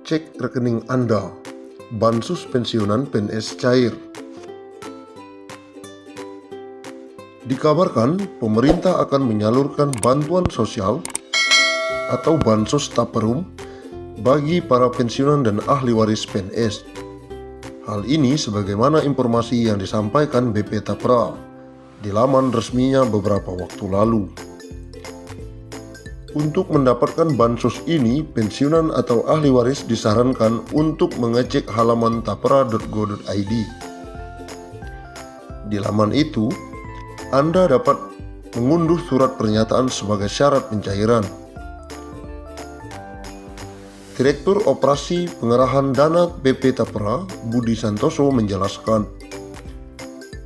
Cek rekening Anda. Bansos pensiunan PNS cair. Dikabarkan pemerintah akan menyalurkan bantuan sosial atau bansos taperum bagi para pensiunan dan ahli waris PNS. Hal ini sebagaimana informasi yang disampaikan BP Tapra di laman resminya beberapa waktu lalu. Untuk mendapatkan bansos ini, pensiunan atau ahli waris disarankan untuk mengecek halaman tapra.go.id. Di laman itu, Anda dapat mengunduh surat pernyataan sebagai syarat pencairan. Direktur Operasi Pengerahan Dana BP Tapra, Budi Santoso menjelaskan,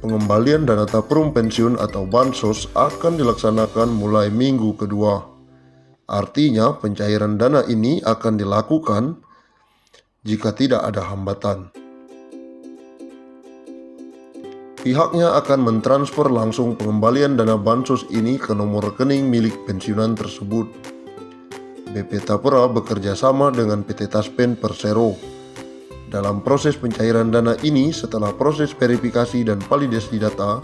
pengembalian dana taperum pensiun atau bansos akan dilaksanakan mulai minggu kedua. Artinya pencairan dana ini akan dilakukan jika tidak ada hambatan. Pihaknya akan mentransfer langsung pengembalian dana bansos ini ke nomor rekening milik pensiunan tersebut. BP Tapra bekerja sama dengan PT Taspen Persero dalam proses pencairan dana ini setelah proses verifikasi dan validasi data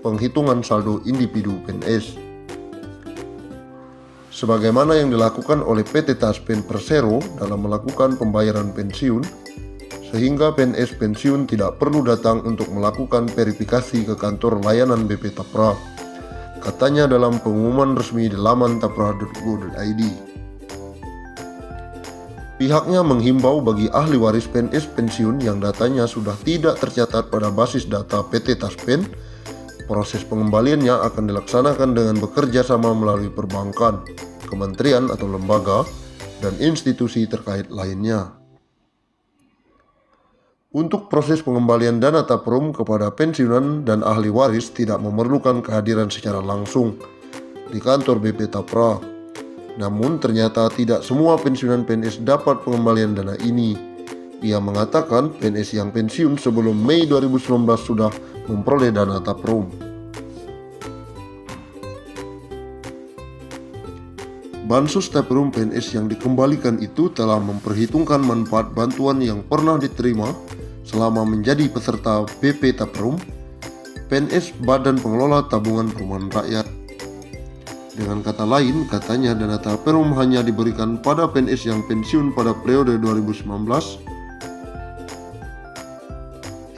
penghitungan saldo individu PNS. Sebagaimana yang dilakukan oleh PT Taspen Persero dalam melakukan pembayaran pensiun, sehingga PNS pensiun tidak perlu datang untuk melakukan verifikasi ke kantor layanan BP Tapra, katanya dalam pengumuman resmi di laman tapra.go.id. Pihaknya menghimbau bagi ahli waris PNS pensiun yang datanya sudah tidak tercatat pada basis data PT Taspen, proses pengembaliannya akan dilaksanakan dengan bekerja sama melalui perbankan, kementerian atau lembaga, dan institusi terkait lainnya. Untuk proses pengembalian dana taperum kepada pensiunan dan ahli waris tidak memerlukan kehadiran secara langsung di kantor BP Tapra. Namun ternyata tidak semua pensiunan PNS dapat pengembalian dana ini. Ia mengatakan PNS yang pensiun sebelum Mei 2019 sudah memperoleh dana taperum. Bansos taperum PNS yang dikembalikan itu telah memperhitungkan manfaat bantuan yang pernah diterima selama menjadi peserta BP Taperum, PNS Badan Pengelola Tabungan Perumahan Rakyat. Dengan kata lain, katanya dana taperum hanya diberikan pada PNS yang pensiun pada periode 2019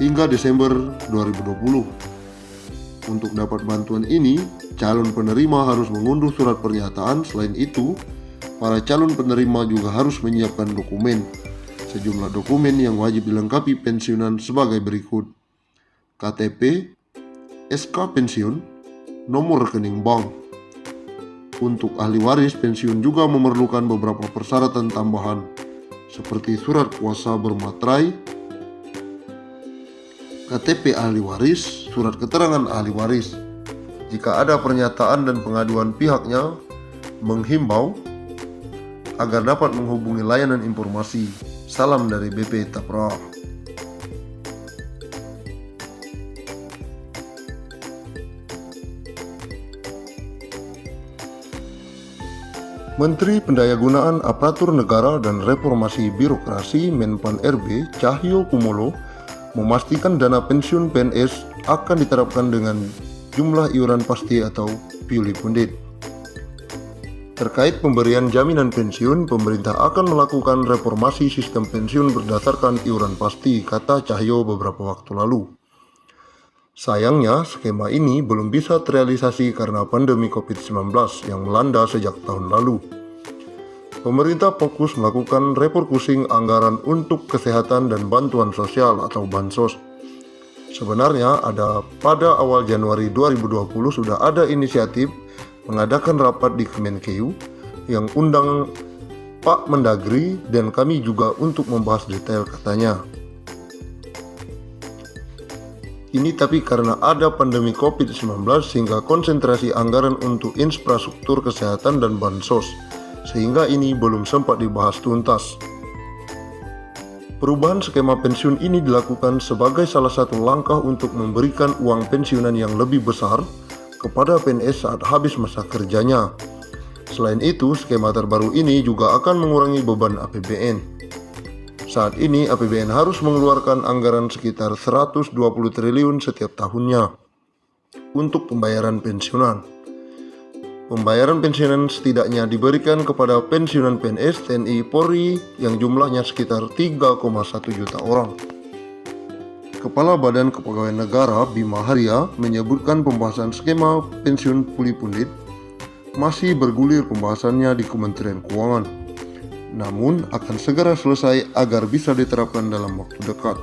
hingga Desember 2020. Untuk dapat bantuan ini, calon penerima harus mengunduh surat pernyataan. Selain itu, para calon penerima juga harus menyiapkan dokumen. Sejumlah dokumen yang wajib dilengkapi pensiunan sebagai berikut: KTP, SK pensiun, nomor rekening bank. Untuk ahli waris pensiun juga memerlukan beberapa persyaratan tambahan, seperti surat kuasa bermaterai, KTP ahli waris, surat keterangan ahli waris. Jika ada pernyataan dan pengaduan, pihaknya menghimbau agar dapat menghubungi layanan informasi. Salam dari BP Tapra. Menteri Pendayagunaan Aparatur Negara dan Reformasi Birokrasi Menpan RB Cahyo Kumolo memastikan dana pensiun PNS akan diterapkan dengan jumlah iuran pasti atau purely funded. Terkait pemberian jaminan pensiun, pemerintah akan melakukan reformasi sistem pensiun berdasarkan iuran pasti, kata Cahyo beberapa waktu lalu. Sayangnya, skema ini belum bisa terrealisasi karena pandemi COVID-19 yang melanda sejak tahun lalu. Pemerintah fokus melakukan refocusing anggaran untuk kesehatan dan bantuan sosial atau bansos. Sebenarnya pada awal Januari 2020 sudah ada inisiatif mengadakan rapat di Kemenkeu yang undang Pak Mendagri dan kami juga untuk membahas detail, katanya. Ini tapi karena ada pandemi COVID-19 sehingga konsentrasi anggaran untuk infrastruktur kesehatan dan bansos, sehingga ini belum sempat dibahas tuntas. Perubahan skema pensiun ini dilakukan sebagai salah satu langkah untuk memberikan uang pensiunan yang lebih besar kepada PNS saat habis masa kerjanya. Selain itu, skema terbaru ini juga akan mengurangi beban APBN. Saat ini APBN harus mengeluarkan anggaran sekitar 120 triliun setiap tahunnya untuk pembayaran pensiunan. Pembayaran pensiunan setidaknya diberikan kepada pensiunan PNS, TNI, Polri yang jumlahnya sekitar 3,1 juta orang. Kepala Badan Kepegawaian Negara Bima Arya menyebutkan pembahasan skema pensiun puli pundit masih bergulir pembahasannya di Kementerian Keuangan, namun akan segera selesai agar bisa diterapkan dalam waktu dekat.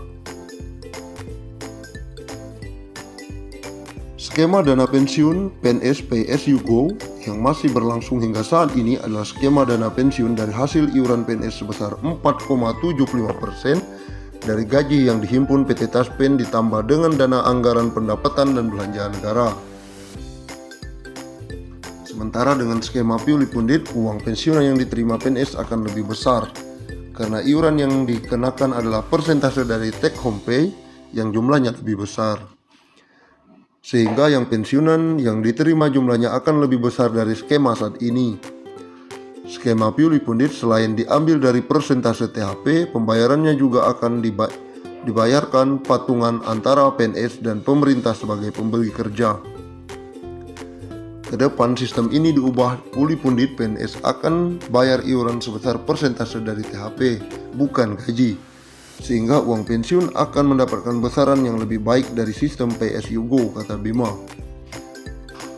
Skema dana pensiun PNS PSU Go yang masih berlangsung hingga saat ini adalah skema dana pensiun dari hasil iuran PNS sebesar 4,75% dari gaji yang dihimpun PT Taspen ditambah dengan dana anggaran pendapatan dan belanja negara. Sementara dengan skema puli pundit, uang pensiunan yang diterima PNS akan lebih besar karena iuran yang dikenakan adalah persentase dari take home pay yang jumlahnya lebih besar. Sehingga yang pensiunan yang diterima jumlahnya akan lebih besar dari skema saat ini. Skema puli pundit selain diambil dari persentase THP, pembayarannya juga akan dibayarkan patungan antara PNS dan pemerintah sebagai pemberi kerja. Kedepan sistem ini diubah, puli pundit PNS akan bayar iuran sebesar persentase dari THP, bukan gaji, sehingga uang pensiun akan mendapatkan besaran yang lebih baik dari sistem PSU Go, kata Bima.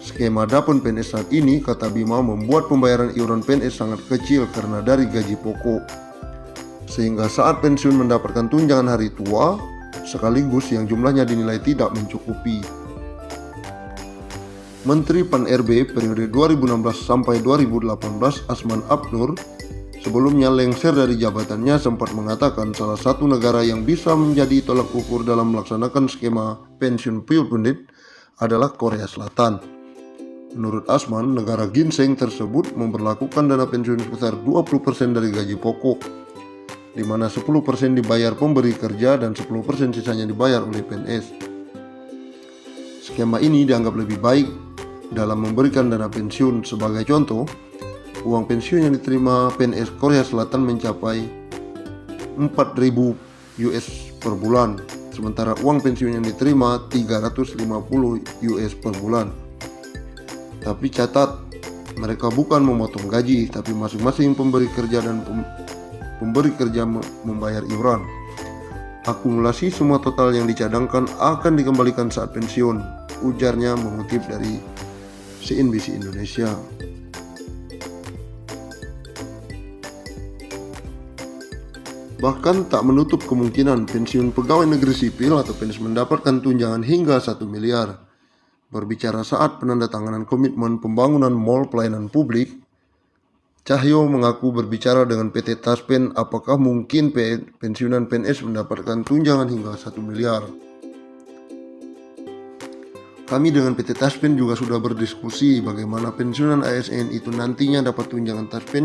Skema Dapun PNS saat ini, kata Bima, membuat pembayaran iuran PNS sangat kecil karena dari gaji pokok, sehingga saat pensiun mendapatkan tunjangan hari tua sekaligus yang jumlahnya dinilai tidak mencukupi. Menteri Pan-RB periode 2016 sampai 2018 Asman Abnur sebelumnya lengser dari jabatannya sempat mengatakan salah satu negara yang bisa menjadi tolak ukur dalam melaksanakan skema pensiun puli pundit adalah Korea Selatan. Menurut Asman, negara ginseng tersebut memberlakukan dana pensiun sebesar 20% dari gaji pokok, di mana 10% dibayar pemberi kerja dan 10% sisanya dibayar oleh PNS. Skema ini dianggap lebih baik dalam memberikan dana pensiun. Sebagai contoh, uang pensiun yang diterima PNS Korea Selatan mencapai 4.000 US per bulan, sementara uang pensiun yang diterima 350 US per bulan. Tapi catat, mereka bukan memotong gaji, tapi masing-masing pemberi kerja dan pemberi kerja membayar iuran. Akumulasi semua total yang dicadangkan akan dikembalikan saat pensiun, ujarnya mengutip dari CNBC Indonesia. Bahkan tak menutup kemungkinan pensiun pegawai negeri sipil atau PNS mendapatkan tunjangan hingga 1 miliar. Berbicara saat penandatanganan komitmen pembangunan mal pelayanan publik, Cahyo mengaku berbicara dengan PT Taspen apakah mungkin pensiunan PNS mendapatkan tunjangan hingga 1 miliar. Kami dengan PT Taspen juga sudah berdiskusi bagaimana pensiunan ASN itu nantinya dapat tunjangan Taspen